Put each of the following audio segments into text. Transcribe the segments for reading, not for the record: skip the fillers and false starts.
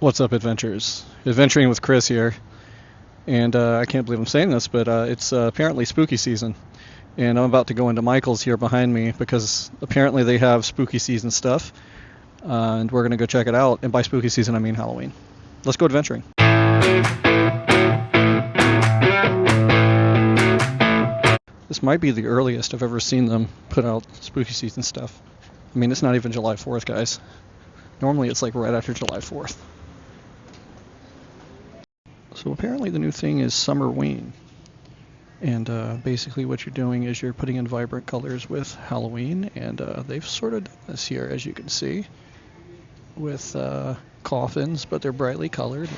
What's up, adventurers? Adventuring with Chris here, and I can't believe I'm saying this, but it's apparently spooky season, and I'm about to go into Michael's here behind me because apparently they have spooky season stuff, and we're gonna go check it out. And by spooky season, I mean Halloween. Let's go adventuring. This might be the earliest I've ever seen them put out spooky season stuff. I mean, it's not even July 4th, guys. Normally it's like right after July 4th. So apparently the new thing is Summerween, and basically what you're doing is you're putting in vibrant colors with Halloween, and they've sort of done this here, as you can see, with coffins, but they're brightly colored.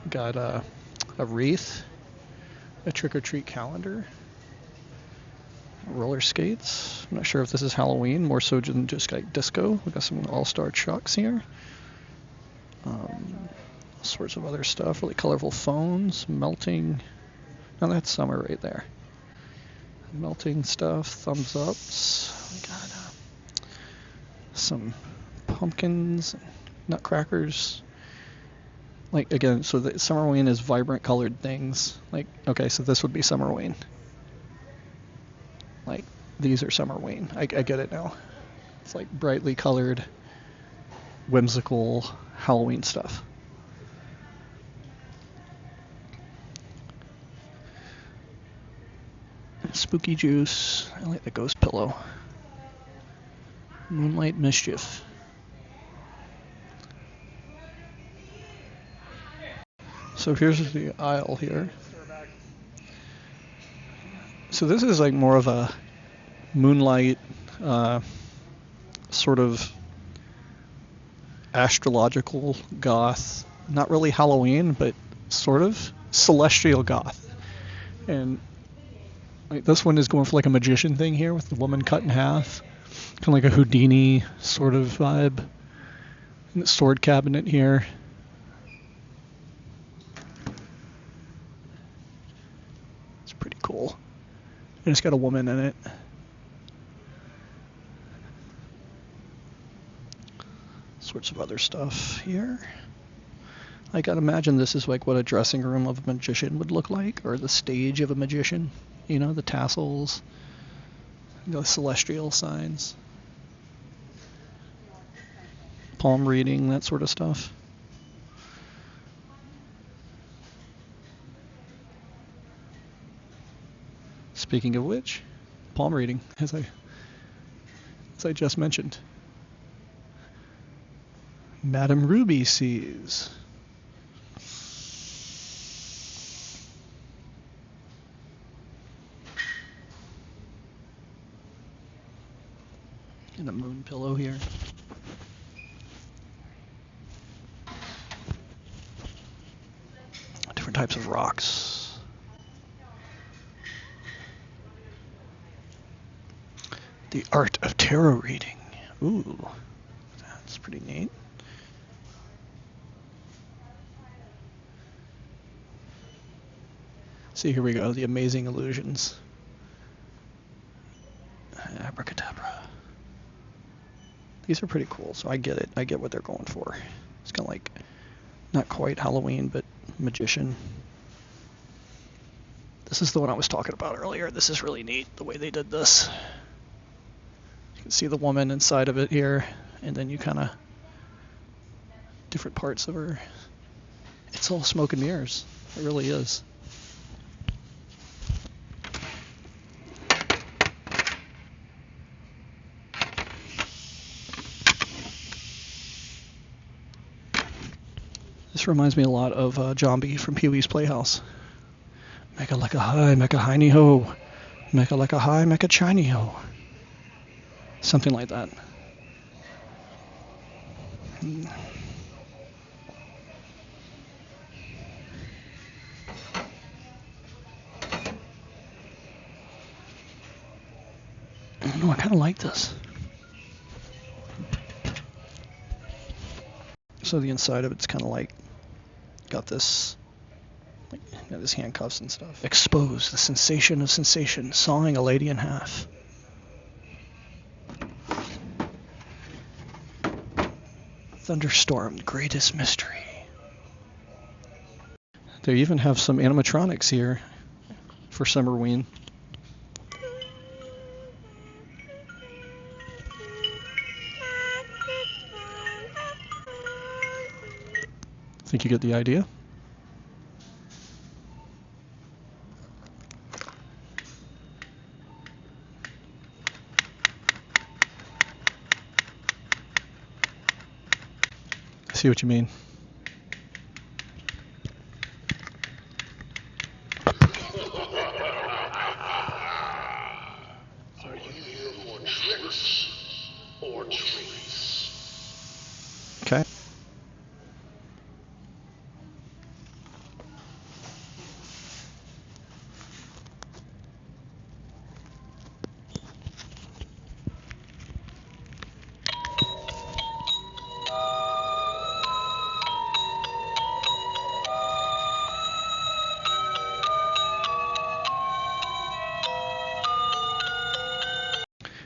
Got a wreath, a trick-or-treat calendar, roller skates. I'm not sure if this is Halloween, more so than just like disco. We got some all-star chucks here. Sorts of other stuff, really colorful phones, melting. Now that's summer right there. Melting stuff, thumbs ups. We got some pumpkins, nutcrackers. Like again, so the Summerween is vibrant colored things. Like, okay, so this would be Summerween. Like, these are Summerween. I get it now. It's like brightly colored, whimsical Halloween stuff. Spooky juice. I like the ghost pillow. Moonlight mischief. So here's the aisle here. So this is like more of a moonlight, sort of astrological goth. Not really Halloween, but sort of celestial goth. And like this one is going for like a magician thing here with the woman cut in half. Kind of like a Houdini sort of vibe. And the sword cabinet here. It's pretty cool. And it's got a woman in it. Sorts of other stuff here. I gotta imagine this is like what a dressing room of a magician would look like, or the stage of a magician. You know, the tassels, the celestial signs, palm reading, that sort of stuff. Speaking of which, palm reading, as I just mentioned. Madame Ruby sees. And a moon pillow here. Different types of rocks. The art of tarot reading. Ooh, that's pretty neat. See, here we go, the amazing illusions. Abracadabra. These are pretty cool, so I get it. I get what they're going for. It's kind of like, not quite Halloween, but magician. This is the one I was talking about earlier. This is really neat, the way they did this. You can see the woman inside of it here, and then you kind of, different parts of her. It's all smoke and mirrors. It really is. This reminds me a lot of Jambi from Pee-wee's Playhouse. Mecca like a high, mecca hiney ho. Mecca like a high, mecca chiny ho. Something like that. I don't know, I kind of like this. So the inside of it's kind of like, got this, like, got this handcuffs and stuff. Expose the sensation of sensation, sawing a lady in half. Thunderstorm, greatest mystery. They even have some animatronics here for Summerween. Think you get the idea? I see what you mean. Are you here for tricks or treats? Okay.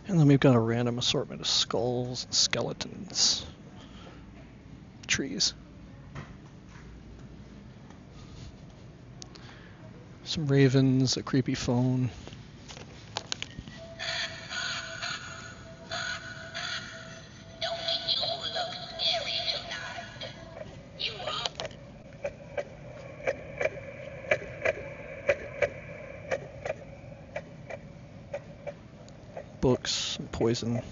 And then we've got a random assortment of skulls and skeletons. Trees. Some ravens, a creepy phone. Books and poison. Hey,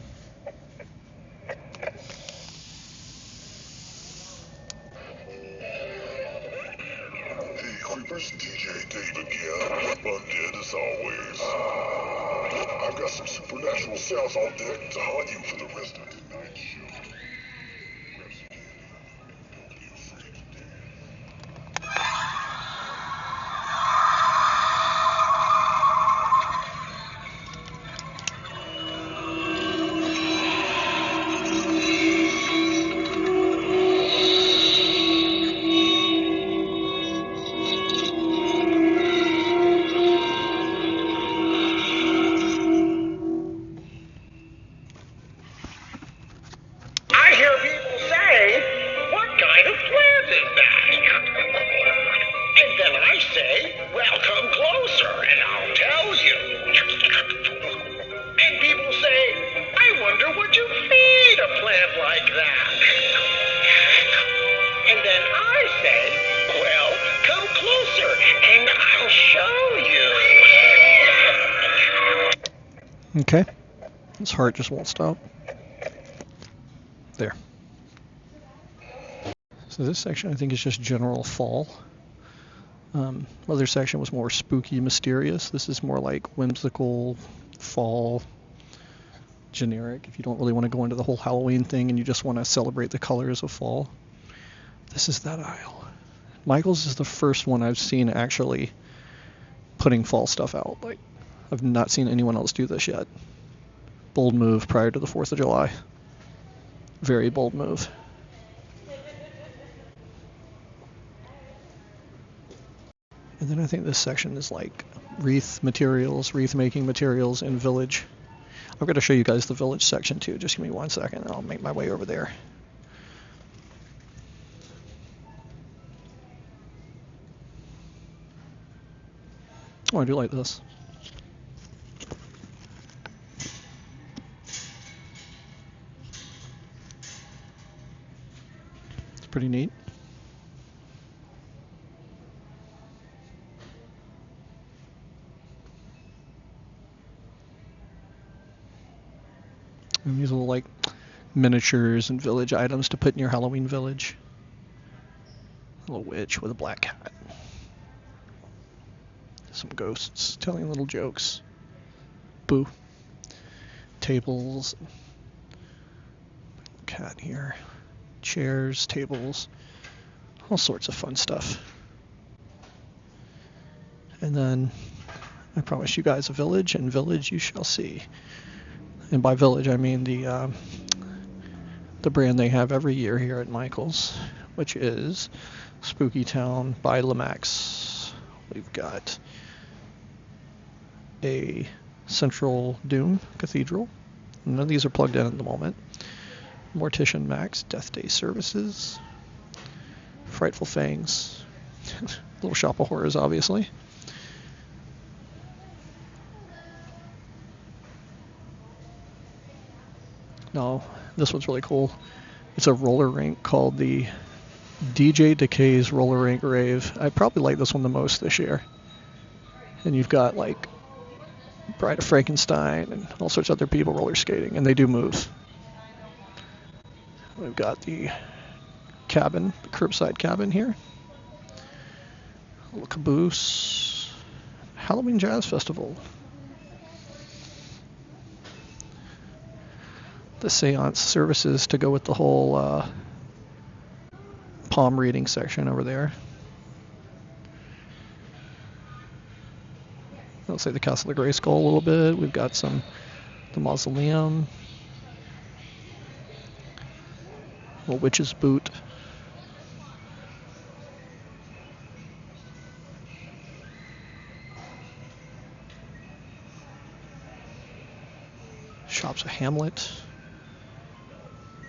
Creepers, DJ Dave again. Undead as always. I've got some supernatural sounds on deck to haunt you for the rest of tonight's show. Grab some candy and don't be afraid to dance. I hear people say, what kind of plant is that? And then I say, well, come closer and I'll tell you. And people say, I wonder would you feed a plant like that? And then I say, well, come closer and I'll show you. Okay. This heart just won't stop. There. So this section I think is just general fall. Other section was more spooky, mysterious. This is more like whimsical, fall, generic. If you don't really want to go into the whole Halloween thing and you just want to celebrate the colors of fall, this is that aisle. Michael's is the first one I've seen actually putting fall stuff out. Like, I've not seen anyone else do this yet. Bold move prior to the 4th of July. Very bold move. And then I think this section is like wreath materials, wreath making materials in Village. I've got to show you guys the Village section too. Just give me 1 second and I'll make my way over there. Oh, I do like this. It's pretty neat. And these little like miniatures and village items to put in your Halloween village. A little witch with a black cat. Some ghosts telling little jokes. Boo. Tables. Cat here. Chairs, tables. All sorts of fun stuff. And then I promise you guys a village, and village you shall see. And by village I mean the brand they have every year here at Michael's, which is Spooky Town by Lemax. We've got a Central Doom Cathedral. None of these are plugged in at the moment. Mortician Max, Death Day Services, Frightful Fangs, Little Shop of Horrors, obviously. No, this one's really cool. It's a roller rink called the DJ Decay's Roller Rink Rave. I probably like this one the most this year. And you've got like Bride of Frankenstein and all sorts of other people roller skating, and they do move. We've got the cabin, the curbside cabin here. A little caboose. Halloween Jazz Festival. The seance services to go with the whole palm reading section over there. Looks like the Castle of Grayskull a little bit. We've got the mausoleum. A little witch's boot. Shops of Hamlet.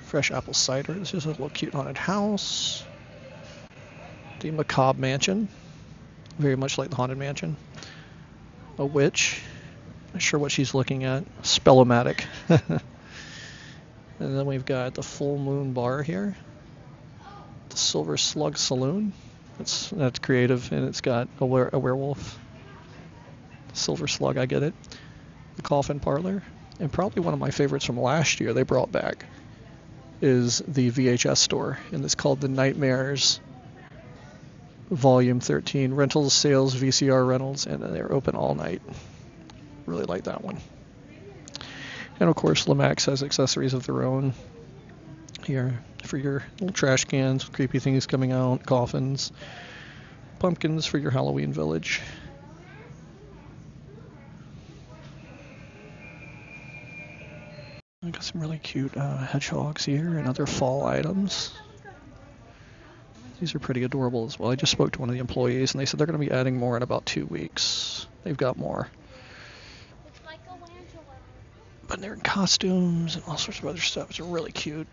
Fresh apple cider. This is a little cute haunted house. The Macabre Mansion. Very much like the Haunted Mansion. A witch. Not sure what she's looking at. Spellomatic. And then we've got the Full Moon Bar here. The Silver Slug Saloon. That's creative, and it's got a werewolf. Silver Slug, I get it. The Coffin Parlor. And probably one of my favorites from last year they brought back is the VHS store, and it's called the Nightmares Volume 13. Rentals, sales, VCR rentals, and they're open all night. Really like that one. And of course, Lemax has accessories of their own here for your little trash cans, creepy things coming out, coffins, pumpkins for your Halloween village. I got some really cute hedgehogs here and other fall items. These are pretty adorable as well. I just spoke to one of the employees and they said they're going to be adding more in about 2 weeks. They've got more. But they're in costumes and all sorts of other stuff. It's really cute.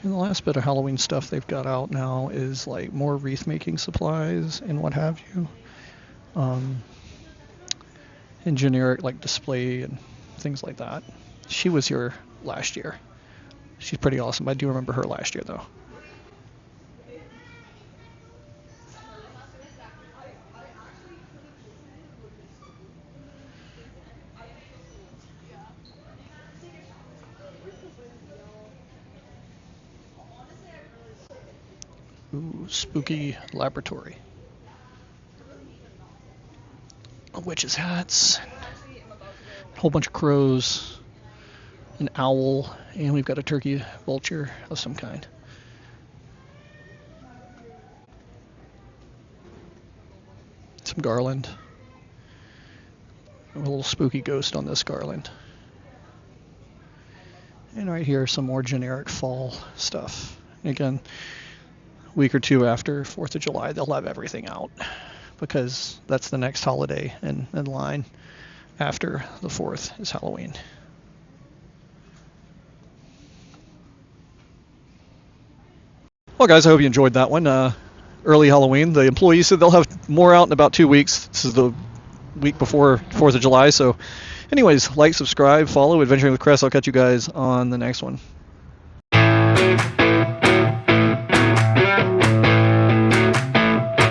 And the last bit of Halloween stuff they've got out now is like more wreath making supplies and what have you. And generic like display and things like that. She was here last year. She's pretty awesome. I do remember her last year though. Ooh, spooky laboratory. Witches' hats. A whole bunch of crows. An owl. And we've got a turkey vulture of some kind. Some garland. A little spooky ghost on this garland. And right here, some more generic fall stuff. Again, a week or two after 4th of July, they'll have everything out because that's the next holiday in line after the 4th is Halloween. Well, guys, I hope you enjoyed that one. Early Halloween. The employees said they'll have more out in about 2 weeks. This is the week before 4th of July. So anyways, like, subscribe, follow Adventuring with Chris. I'll catch you guys on the next one.